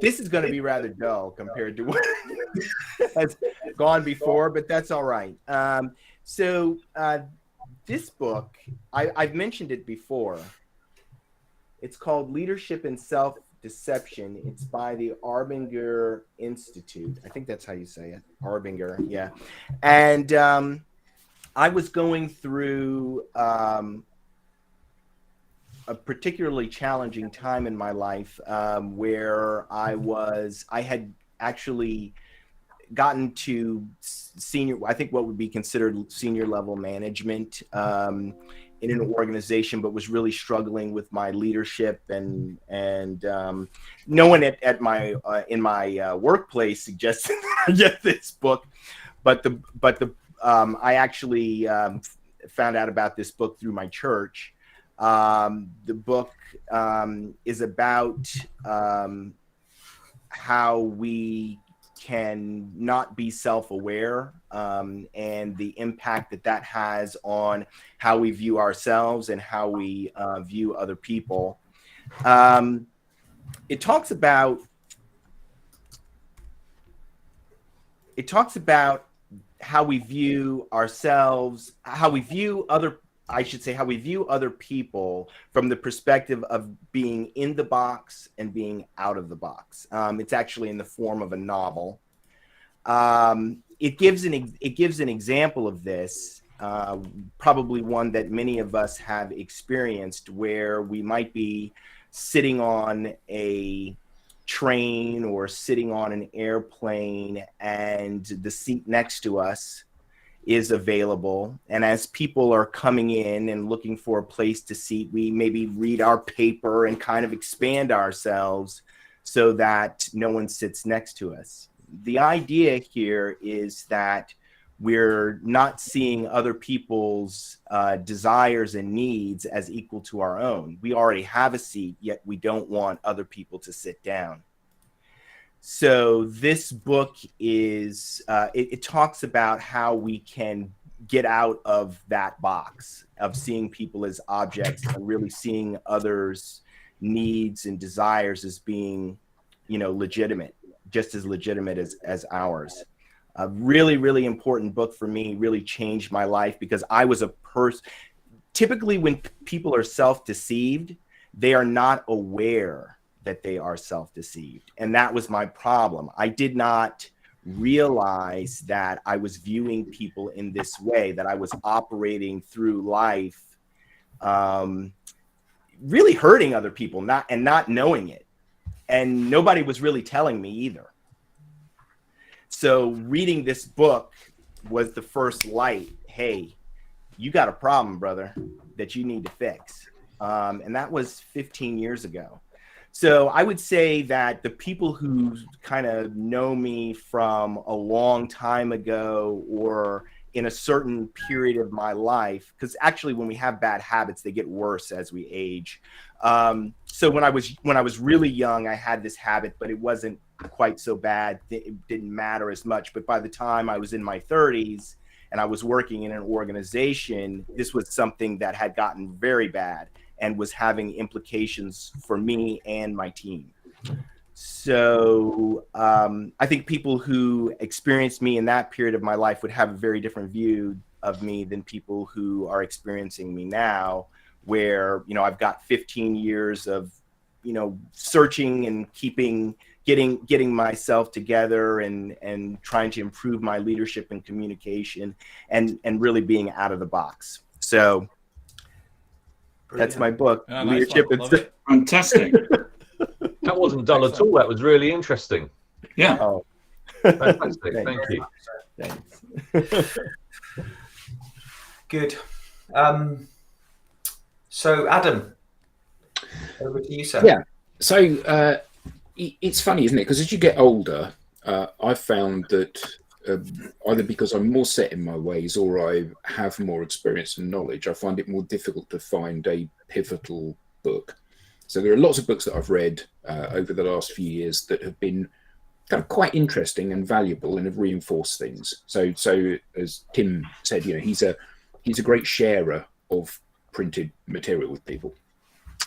This is going to be rather dull compared to what has gone before, but that's all right. So this book, I've mentioned it before. It's called Leadership and Self-Deception. It's by the Arbinger Institute. I think that's how you say it. Arbinger, yeah. And I was going through a particularly challenging time in my life where I had actually gotten to senior, I think what would be considered senior level management in an organization, but was really struggling with my leadership and no one at my in my workplace suggested I get this book, but I actually found out about this book through my church. The book is about how we can not be self-aware and the impact that has on how we view ourselves and how we view other people. It talks about how we view ourselves, how we view other people from the perspective of being in the box and being out of the box. It's actually in the form of a novel. It gives an example of this, probably one that many of us have experienced, where we might be sitting on a train or sitting on an airplane and the seat next to us is available, and as people are coming in and looking for a place to seat, we maybe read our paper and kind of expand ourselves so that no one sits next to us. The idea here is that we're not seeing other people's desires and needs as equal to our own. We already have a seat, yet we don't want other people to sit down. So this book is, it talks about how we can get out of that box of seeing people as objects and really seeing others' needs and desires as being, legitimate, just as legitimate as ours. A really, really important book for me, really changed my life because I was a person. Typically when people are self-deceived, they are not aware that they are self-deceived. And that was my problem. I did not realize that I was viewing people in this way, that I was operating through life, really hurting other people, not knowing it. And nobody was really telling me either. So reading this book was the first light. Hey, you got a problem, brother, that you need to fix. And that was 15 years ago. So I would say that the people who kind of know me from a long time ago or in a certain period of my life, because actually when we have bad habits, they get worse as we age. So when I was really young, I had this habit, but it wasn't quite so bad. It didn't matter as much. But by the time I was in my 30s and I was working in an organization, this was something that had gotten very bad and was having implications for me and my team. So I think people who experienced me in that period of my life would have a very different view of me than people who are experiencing me now, where, you know, I've got 15 years of, you know, searching and getting myself together and trying to improve my leadership and communication and really being out of the box. So that's my book, Leadership. Nice. Fantastic. That wasn't dull at all. That was really interesting. Yeah. Oh. Fantastic. Thank you. Thanks. Good. So, Adam, over to you, sir. Yeah. So it's funny, isn't it? Because as you get older, I've found that either because I'm more set in my ways or I have more experience and knowledge, I find it more difficult to find a pivotal book. So there are lots of books that I've read over the last few years that have been kind of quite interesting and valuable and have reinforced things. So as Tim said, you know, he's a great sharer of printed material with people.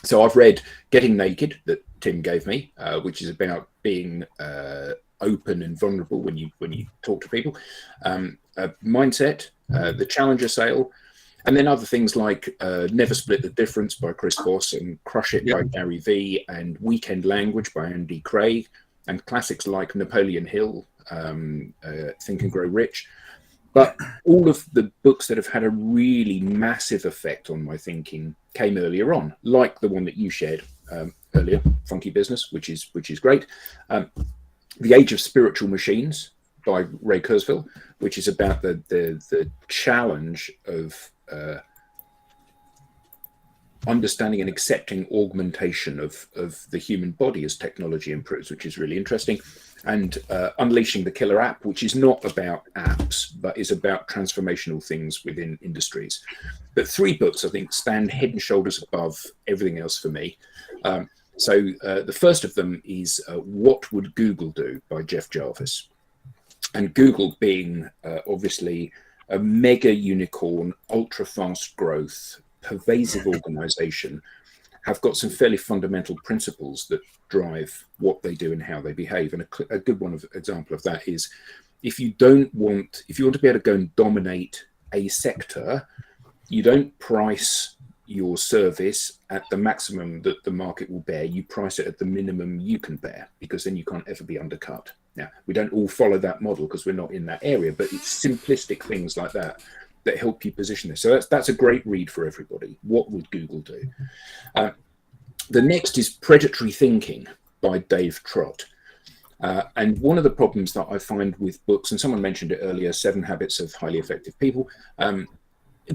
So I've read Getting Naked that Tim gave me, which is about being open and vulnerable when you talk to people. Mindset, The Challenger Sale, and then other things like Never Split the Difference by Chris Voss and Crush It by Gary Vee and Weekend Language by Andy Craig, and classics like Napoleon Hill, Think and Grow Rich. But all of the books that have had a really massive effect on my thinking came earlier on, like the one that you shared earlier, Funky Business, which is great. The Age of Spiritual Machines by Ray Kurzweil, which is about the challenge of understanding and accepting augmentation of the human body as technology improves, which is really interesting. And Unleashing the Killer App, which is not about apps, but is about transformational things within industries. But 3 books, I think, stand head and shoulders above everything else for me. So the first of them is What Would Google Do by Jeff Jarvis. And Google being obviously a mega unicorn, ultra fast growth, pervasive organization, have got some fairly fundamental principles that drive what they do and how they behave. And a good example of that is if you want to be able to go and dominate a sector, you don't price your service at the maximum that the market will bear. You price it at the minimum you can bear, because then you can't ever be undercut. Now, we don't all follow that model because we're not in that area, but it's simplistic things like that that help you position this. So that's a great read for everybody. What Would Google Do? The next is Predatory Thinking by Dave Trott. And one of the problems that I find with books, and someone mentioned it earlier, 7 Habits of Highly Effective People, a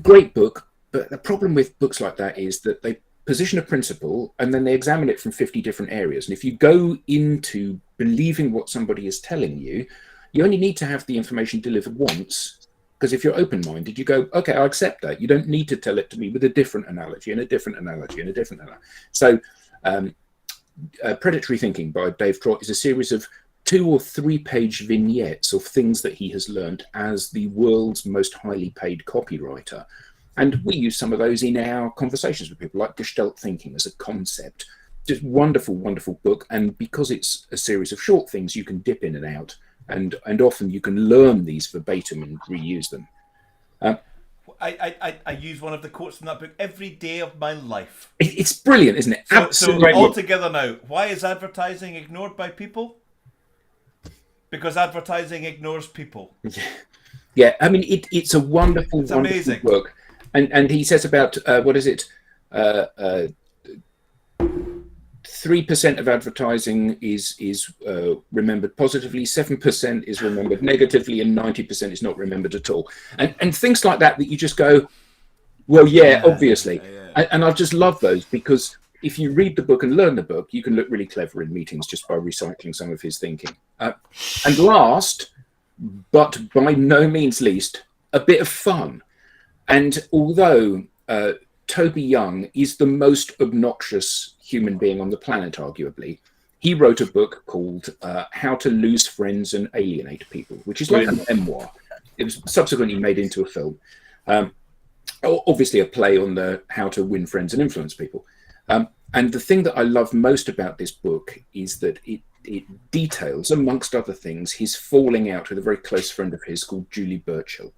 great book, but the problem with books like that is that they position a principle and then they examine it from 50 different areas. And if you go into believing what somebody is telling you, you only need to have the information delivered once. Because if you're open-minded, you go, okay, I accept that. You don't need to tell it to me with a different analogy and a different analogy and a different analogy. So Predatory Thinking by Dave Trott is a series of 2 or 3 page vignettes of things that he has learned as the world's most highly paid copywriter. And we use some of those in our conversations with people, like Gestalt thinking as a concept. Just wonderful, wonderful book. And because it's a series of short things, you can dip in and out. And often you can learn these verbatim and reuse them. I use one of the quotes from that book every day of my life. It's brilliant, isn't it? So all together now, why is advertising ignored by people? Because advertising ignores people. Yeah, I mean, it's a wonderful, it's wonderful amazing book. And he says about, 3% of advertising is remembered positively, 7% is remembered negatively, and 90% is not remembered at all. And things like that you just go, well, yeah, obviously. Yeah. And I just love those because if you read the book and learn the book, you can look really clever in meetings just by recycling some of his thinking. And last, but by no means least, a bit of fun. And although Toby Young is the most obnoxious human being on the planet, arguably, he wrote a book called How to Lose Friends and Alienate People, which is like a memoir. It was subsequently made into a film. Obviously a play on the how to win friends and influence people. And the thing that I love most about this book is that it details, amongst other things, his falling out with a very close friend of his called Julie Burchill.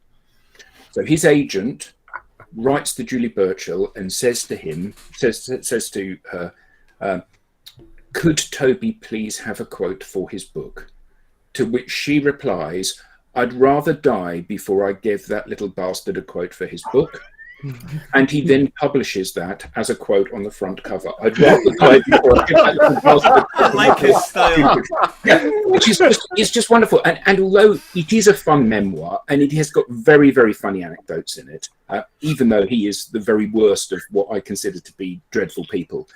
So his agent writes to Julie Burchill and says to her, could Toby please have a quote for his book? To which she replies, I'd rather die before I give that little bastard a quote for his book. And he then publishes that as a quote on the front cover. I'd rather die before I give that little bastard a quote. I like his style. Yeah, which is it's just wonderful. And although it is a fun memoir and it has got very, very funny anecdotes in it, even though he is the very worst of what I consider to be dreadful people,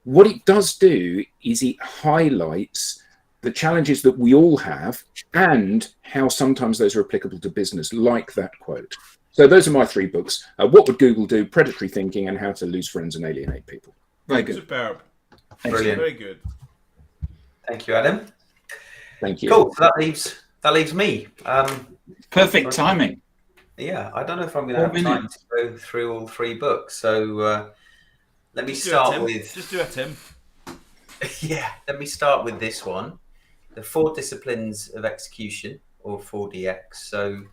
what it does do is it highlights the challenges that we all have and how sometimes those are applicable to business, like that quote. So those are my 3 books. What Would Google Do? Predatory Thinking, and How to Lose Friends and Alienate People. Very good. Superb. Brilliant. Very good. Thank you, Adam. Thank you. Cool. So that leaves me. Perfect timing. Yeah, I don't know if I'm going to have 4 time minutes. to go through all 3 books. So let me Just do it, start Tim. with. Just do it, Tim. Yeah, let me start with this one, the 4 disciplines of execution, or 4DX. So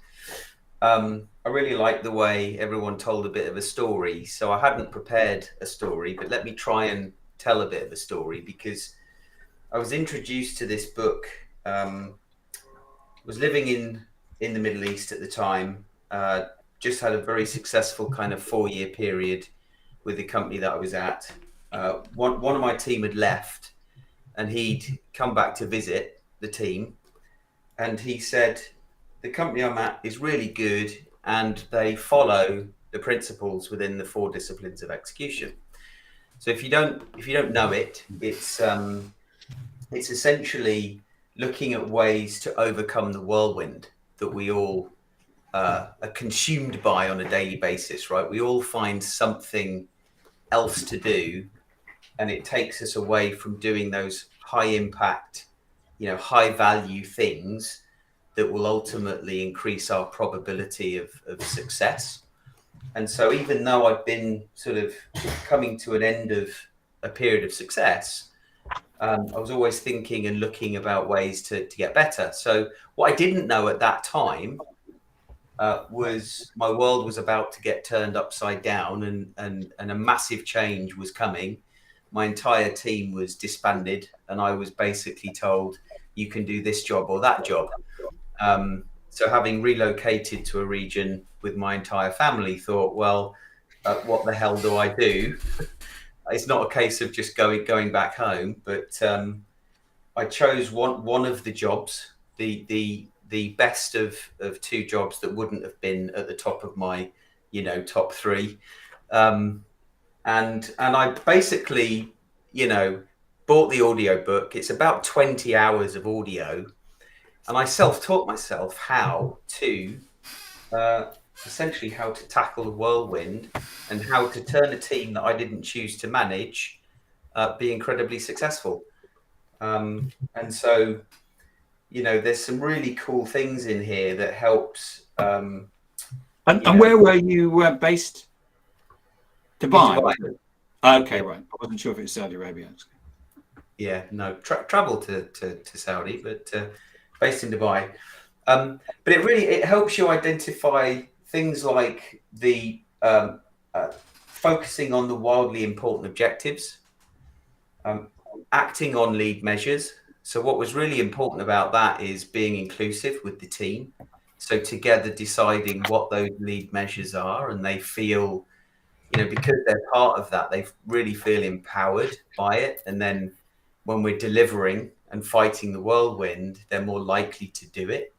I really like the way everyone told a bit of a story. So I hadn't prepared a story, but let me try and tell a bit of a story, because I was introduced to this book. Was living in the Middle East at the time. Just had a very successful kind of 4-year period with the company that I was at. One of my team had left, and he'd come back to visit the team, and he said, the company I'm at is really good and they follow the principles within the 4 disciplines of execution. So if you don't know it, it's essentially looking at ways to overcome the whirlwind that we all are consumed by on a daily basis, right? We all find something else to do, and it takes us away from doing those high impact, high value things that will ultimately increase our probability of success. And so even though I've been sort of coming to an end of a period of success, I was always thinking and looking about ways to get better. So what I didn't know at that time was my world was about to get turned upside down, and a massive change was coming. My entire team was disbanded, and I was basically told, you can do this job or that job. So having relocated to a region with my entire family, thought, well, what the hell do I do? It's not a case of just going back home, but I chose one of the jobs, the best of 2 jobs that wouldn't have been at the top of my, top 3. And I basically, bought the audio book. It's about 20 hours of audio. And I self-taught myself how to, essentially how to tackle the whirlwind and how to turn a team that I didn't choose to manage, be incredibly successful. And so, there's some really cool things in here that helps. And where were you based? Dubai. Okay, right. I wasn't sure if it was Saudi Arabia. Yeah, no, travel to Saudi, but based in Dubai. But it helps you identify things like the focusing on the wildly important objectives, acting on lead measures. So what was really important about that is being inclusive with the team. So together deciding what those lead measures are, and they feel, because they're part of that, they really feel empowered by it. And then when we're delivering and fighting the whirlwind, they're more likely to do it.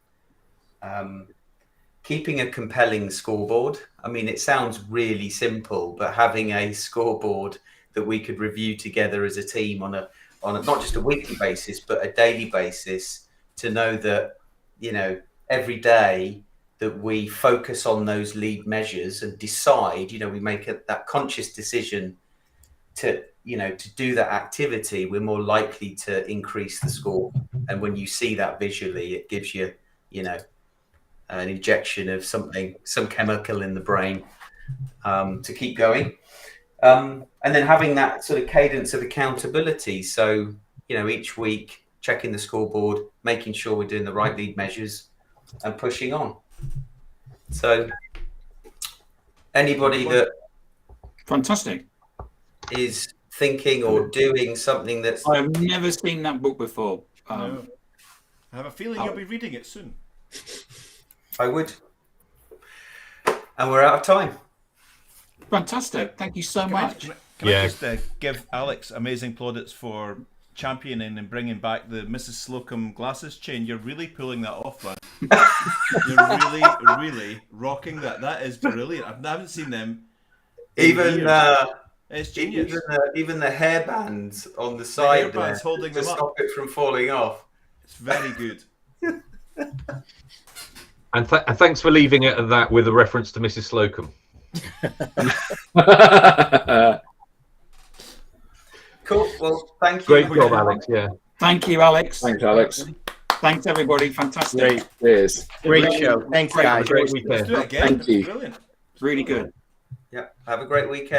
Keeping a compelling scoreboard. I mean, it sounds really simple, but having a scoreboard that we could review together as a team on a not just a weekly basis, but a daily basis, to know that, you know, every day that we focus on those lead measures and decide, you know, we make that conscious decision to, you know, to do that activity, we're more likely to increase the score. And when you see that visually, it gives you, you know, an injection of something, some chemical in the brain, to keep going. And then having that sort of cadence of accountability. So, you know, each week checking the scoreboard, making sure we're doing the right lead measures and pushing on. So anybody that Fantastic. is thinking or doing something that's... I've never seen that book before. No. I have a feeling you'll be reading it soon. I would. And we're out of time. Fantastic. Thank you so much. Can I just give Alex amazing plaudits for championing and bringing back the Mrs. Slocum glasses chain? You're really pulling that off, man. You're really, really rocking that. That is brilliant. I haven't seen them. It's genius. Even the hairbands on the side there holding to them stop it from falling off. It's very good. And thanks for leaving it at that with a reference to Mrs. Slocum. Cool. Well, thank you. Great job, Alex. Yeah. Thank you, Alex. Thanks, Alex. Thanks, everybody. Fantastic. Great, Cheers. great show. Thanks, guys. Great Let's weekend. do it again. Thank you. Brilliant. Really good. Yeah. Have a great weekend.